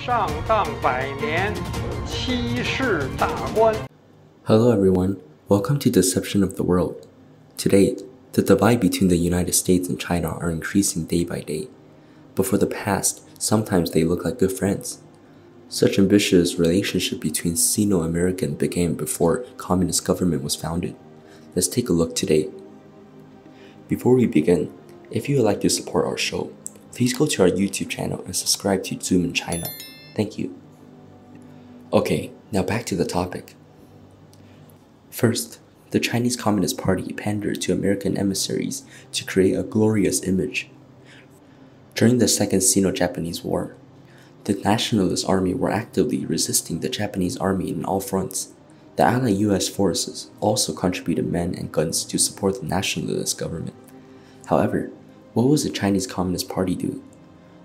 上当百年，欺世大观。 Hello everyone, welcome to Deception of the World. Today, the divide between the United States and China are increasing day by day. But for the past, sometimes they look like good friends. Such ambitious relationship between Sino-American began before communist government was founded. Let's take a look today. Before we begin, if you would like to support our show, please go to our YouTube channel and subscribe to Zoom in China. Thank you. Okay, now back to the topic. First, the Chinese Communist Party pandered to American emissaries to create a glorious image. During the Second Sino-Japanese War, the Nationalist Army were actively resisting the Japanese army in all fronts. The Allied US forces also contributed men and guns to support the nationalist government. However, what was the Chinese Communist Party doing?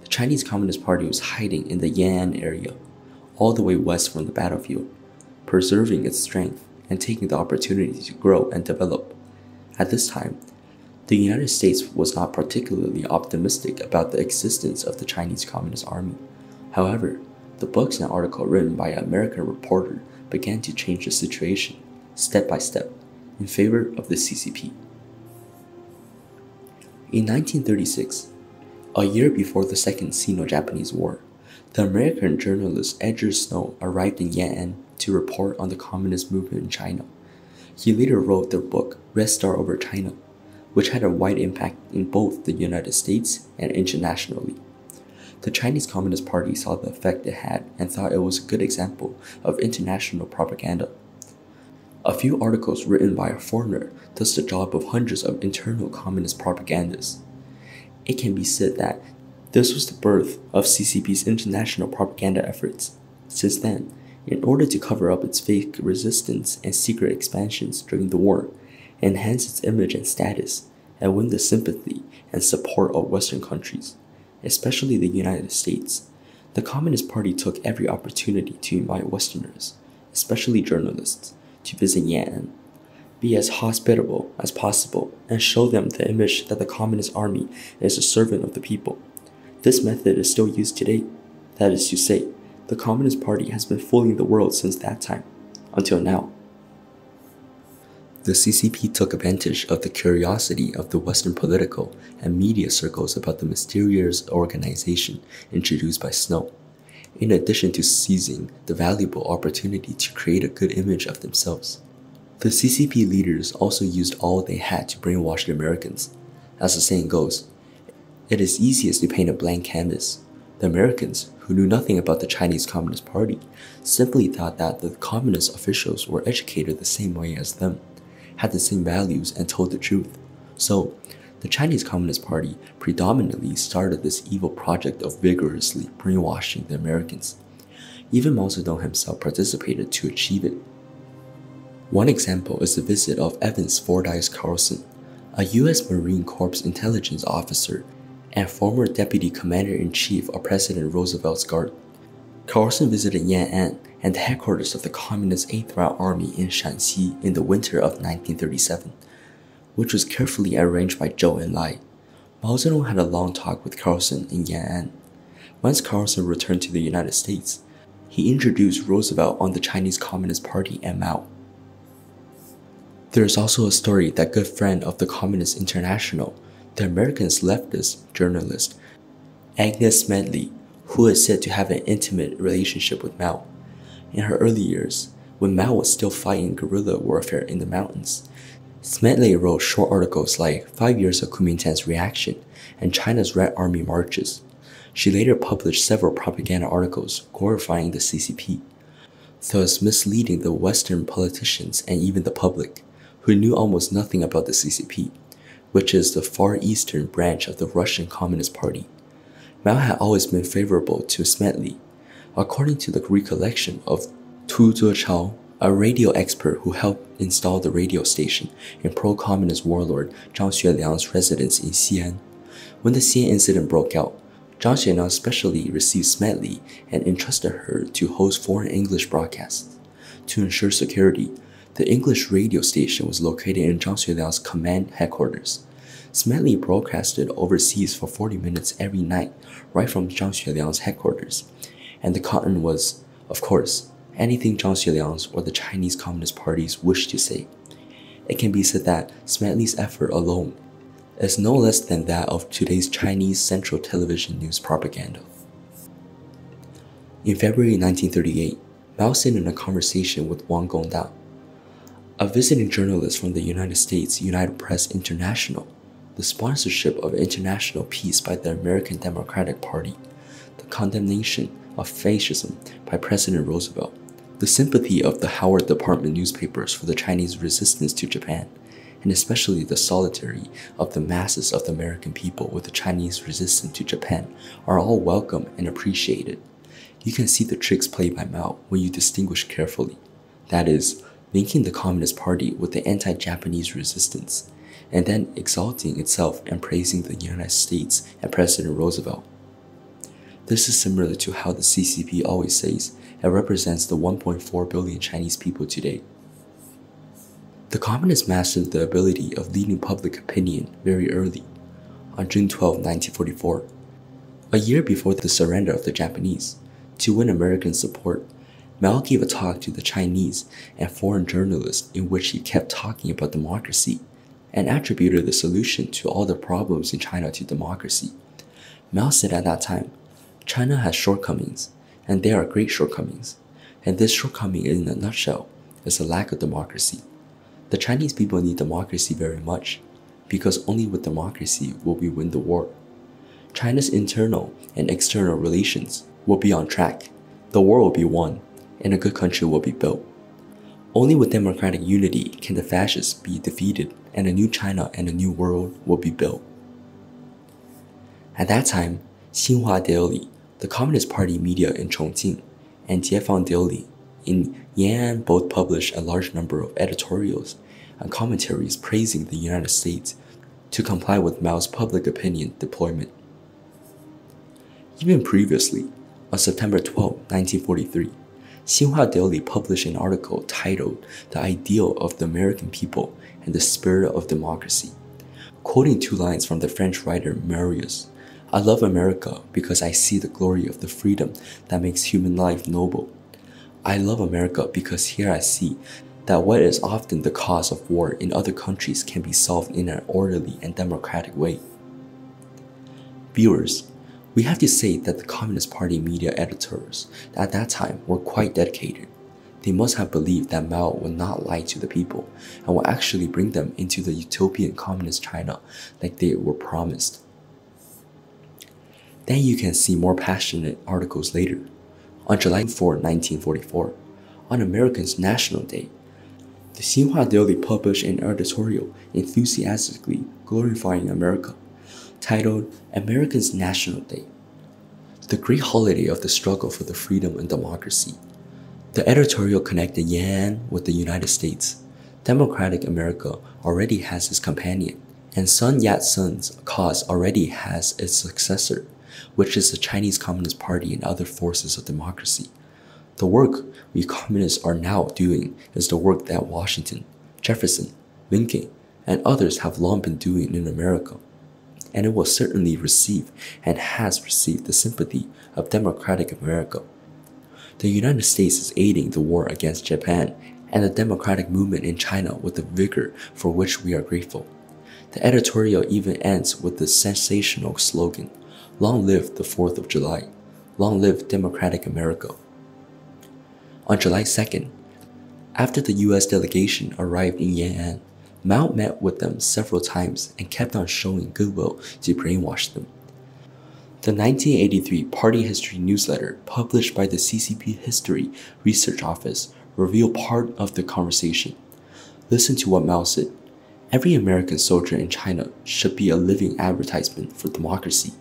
The Chinese Communist Party was hiding in the Yan'an area, all the way west from the battlefield, preserving its strength and taking the opportunity to grow and develop. At this time, the United States was not particularly optimistic about the existence of the Chinese Communist Army. However, the books and article written by an American reporter began to change the situation, step by step, in favor of the CCP. In 1936, a year before the Second Sino-Japanese War, the American journalist Edgar Snow arrived in Yan'an to report on the communist movement in China. He later wrote the book Red Star Over China, which had a wide impact in both the United States and internationally. The Chinese Communist Party saw the effect it had and thought it was a good example of international propaganda. A few articles written by a foreigner does the job of hundreds of internal communist propagandists. It can be said that this was the birth of CCP's international propaganda efforts. Since then, in order to cover up its fake resistance and secret expansions during the war, enhance its image and status, and win the sympathy and support of Western countries, especially the United States, the Communist Party took every opportunity to invite Westerners, especially journalists, to visit Yan'an, be as hospitable as possible, and show them the image that the Communist Army is a servant of the people. This method is still used today. That is to say, the Communist Party has been fooling the world since that time, until now. The CCP took advantage of the curiosity of the Western political and media circles about the mysterious organization introduced by Snow, in addition to seizing the valuable opportunity to create a good image of themselves. The CCP leaders also used all they had to brainwash the Americans. As the saying goes, it is easiest to paint a blank canvas. The Americans, who knew nothing about the Chinese Communist Party, simply thought that the communist officials were educated the same way as them, had the same values, and told the truth. So, the Chinese Communist Party predominantly started this evil project of vigorously brainwashing the Americans. Even Mao Zedong himself participated to achieve it. One example is the visit of Evans Fordyce Carlson, a U.S. Marine Corps intelligence officer and former deputy commander-in-chief of President Roosevelt's Guard. Carlson visited Yan'an and the headquarters of the Communist 8th Route Army in Shanxi in the winter of 1937, which was carefully arranged by Zhou Enlai. Mao Zedong had a long talk with Carlson in Yan'an. Once Carlson returned to the United States, he introduced Roosevelt on the Chinese Communist Party and Mao. There is also a story that good friend of the Communist International, the American leftist journalist Agnes Smedley, who is said to have an intimate relationship with Mao. In her early years, when Mao was still fighting guerrilla warfare in the mountains, Smedley wrote short articles like 5 Years of Kuomintang's Reaction and China's Red Army Marches. She later published several propaganda articles glorifying the CCP, thus misleading the Western politicians and even the public, who knew almost nothing about the CCP, which is the Far Eastern branch of the Russian Communist Party. Mao had always been favorable to Smedley. According to the recollection of Tu Zechao, a radio expert who helped install the radio station in pro-communist warlord Zhang Xueliang's residence in Xi'an, when the Xi'an incident broke out, Zhang Xueliang specially received Smedley and entrusted her to host foreign English broadcasts. To ensure security, the English radio station was located in Zhang Xueliang's command headquarters. Smedley broadcasted overseas for 40 minutes every night, right from Zhang Xueliang's headquarters. and the content was, of course, anything Zhang Xueliang's or the Chinese Communist Party's wish to say. It can be said that Smedley's effort alone is no less than that of today's Chinese Central Television news propaganda. In February 1938, Mao said in a conversation with Wang Gongda, a visiting journalist from the United States United Press International, the sponsorship of international peace by the American Democratic Party, the condemnation of fascism by President Roosevelt, the sympathy of the Howard Department newspapers for the Chinese resistance to Japan, and especially the solidarity of the masses of the American people with the Chinese resistance to Japan are all welcome and appreciated. You can see the tricks played by Mao when you distinguish carefully. That is, linking the Communist Party with the anti-Japanese resistance, and then exalting itself and praising the United States and President Roosevelt. This is similar to how the CCP always says it represents the 1.4 billion Chinese people today. The Communists mastered the ability of leading public opinion very early. On June 12, 1944, a year before the surrender of the Japanese, to win American support, Mao gave a talk to the Chinese and foreign journalists in which he kept talking about democracy and attributed the solution to all the problems in China to democracy. Mao said at that time, China has shortcomings, and they are great shortcomings, and this shortcoming in a nutshell is a lack of democracy. The Chinese people need democracy very much, because only with democracy will we win the war. China's internal and external relations will be on track, the war will be won, and a good country will be built. Only with democratic unity can the fascists be defeated and a new China and a new world will be built. At that time, Xinhua Daily, the Communist Party media in Chongqing, and Jiefang Daily in Yan'an both published a large number of editorials and commentaries praising the United States to comply with Mao's public opinion deployment. Even previously, on September 12, 1943, Xinhua Daily published an article titled "The Ideal of the American People and the Spirit of Democracy," quoting two lines from the French writer Marius. "I love America because I see the glory of the freedom that makes human life noble. I love America because here I see that what is often the cause of war in other countries can be solved in an orderly and democratic way." Viewers, we have to say that the Communist Party media editors at that time were quite dedicated. They must have believed that Mao would not lie to the people and would actually bring them into the utopian communist China like they were promised. Then you can see more passionate articles later. On July 4, 1944, on Americans' National Day, the Xinhua Daily published an editorial enthusiastically glorifying America, titled "Americans' National Day, the great holiday of the struggle for the freedom and democracy." The editorial connected Yan'an with the United States. Democratic America already has its companion, and Sun Yat-sen's cause already has its successor, which is the Chinese Communist Party and other forces of democracy. The work we communists are now doing is the work that Washington, Jefferson, Lincoln, and others have long been doing in America, and it will certainly receive and has received the sympathy of democratic America. The United States is aiding the war against Japan and the democratic movement in China with a vigor for which we are grateful. The editorial even ends with the sensational slogan, "Long live the 4th of July, long live democratic America." On July 2nd, after the US delegation arrived in Yan'an, Mao met with them several times and kept on showing goodwill to brainwash them. The 1983 Party History newsletter published by the CCP History Research Office revealed part of the conversation. Listen to what Mao said. "Every American soldier in China should be a living advertisement for democracy,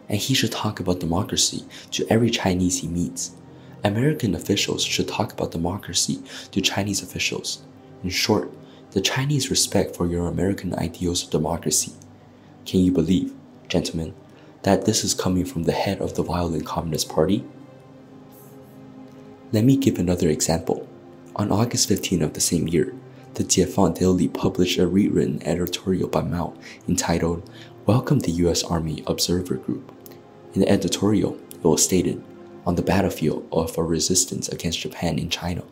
and he should talk about democracy to every Chinese he meets. American officials should talk about democracy to Chinese officials. In short, the Chinese respect for your American ideals of democracy. Can you believe, gentlemen, that this is coming from the head of the violent Communist Party?" Let me give another example. On August 15 of the same year, the Jiefang Daily published a rewritten editorial by Mao entitled "Welcome the US Army Observer Group." In the editorial, it was stated, On the battlefield of our resistance against Japan in China,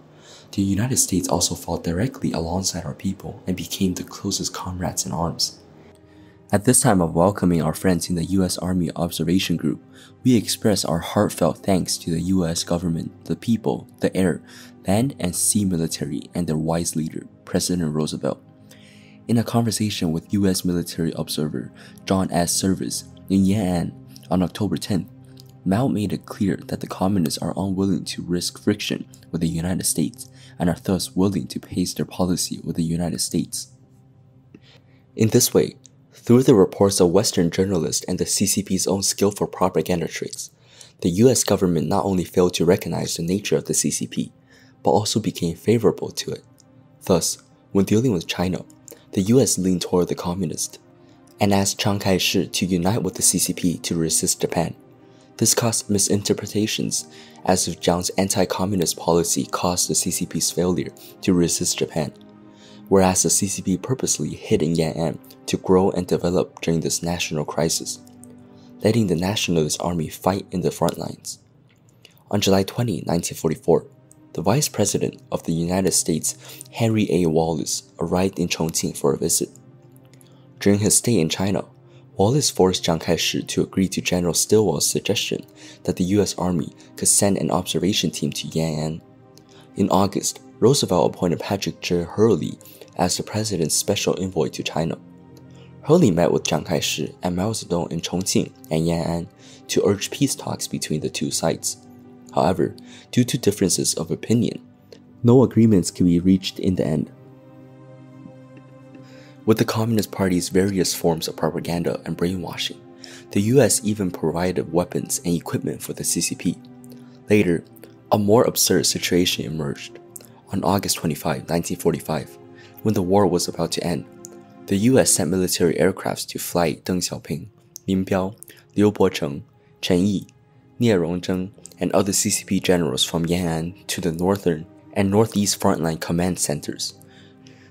the United States also fought directly alongside our people and became the closest comrades in arms. At this time of welcoming our friends in the U.S. Army Observation Group, we express our heartfelt thanks to the U.S. government, the people, the air, land, and sea military, and their wise leader, President Roosevelt. In a conversation with U.S. military observer John S. Service in Yan'an on October 10th, Mao made it clear that the communists are unwilling to risk friction with the United States and are thus willing to pace their policy with the United States. In this way, through the reports of Western journalists and the CCP's own skillful propaganda tricks, the US government not only failed to recognize the nature of the CCP, but also became favorable to it. Thus, when dealing with China, the US leaned toward the communists and asked Chiang Kai-shek to unite with the CCP to resist Japan. This caused misinterpretations, as if Jiang's anti-communist policy caused the CCP's failure to resist Japan, whereas the CCP purposely hid in Yan'an to grow and develop during this national crisis, letting the Nationalist Army fight in the front lines. On July 20, 1944, the Vice President of the United States, Henry A. Wallace, arrived in Chongqing for a visit. During his stay in China, Wallace forced Chiang Kai-shek to agree to General Stilwell's suggestion that the U.S. Army could send an observation team to Yan'an. In August, Roosevelt appointed Patrick J. Hurley as the president's special envoy to China. Hurley met with Chiang Kai-shek and Mao Zedong in Chongqing and Yan'an to urge peace talks between the two sides. However, due to differences of opinion, no agreements could be reached in the end. With the Communist Party's various forms of propaganda and brainwashing, the US even provided weapons and equipment for the CCP. Later, a more absurd situation emerged. On August 25, 1945, when the war was about to end, the US sent military aircrafts to fly Deng Xiaoping, Lin Biao, Liu Bocheng, Chen Yi, Nie Rongzheng, and other CCP generals from Yan'an to the northern and northeast frontline command centers,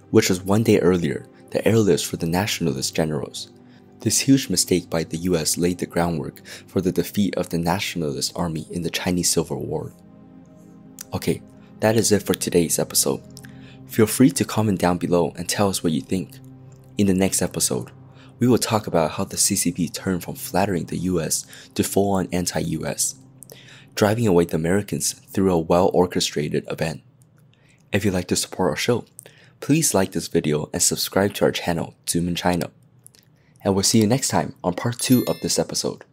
which was one day earlier the airlifts for the nationalist generals. This huge mistake by the US laid the groundwork for the defeat of the Nationalist Army in the Chinese Civil War. Okay, that is it for today's episode. Feel free to comment down below and tell us what you think. In the next episode, we will talk about how the CCP turned from flattering the US to full-on anti-US, driving away the Americans through a well-orchestrated event. If you'd like to support our show, please like this video and subscribe to our channel, Zoom in China. And we'll see you next time on part 2 of this episode.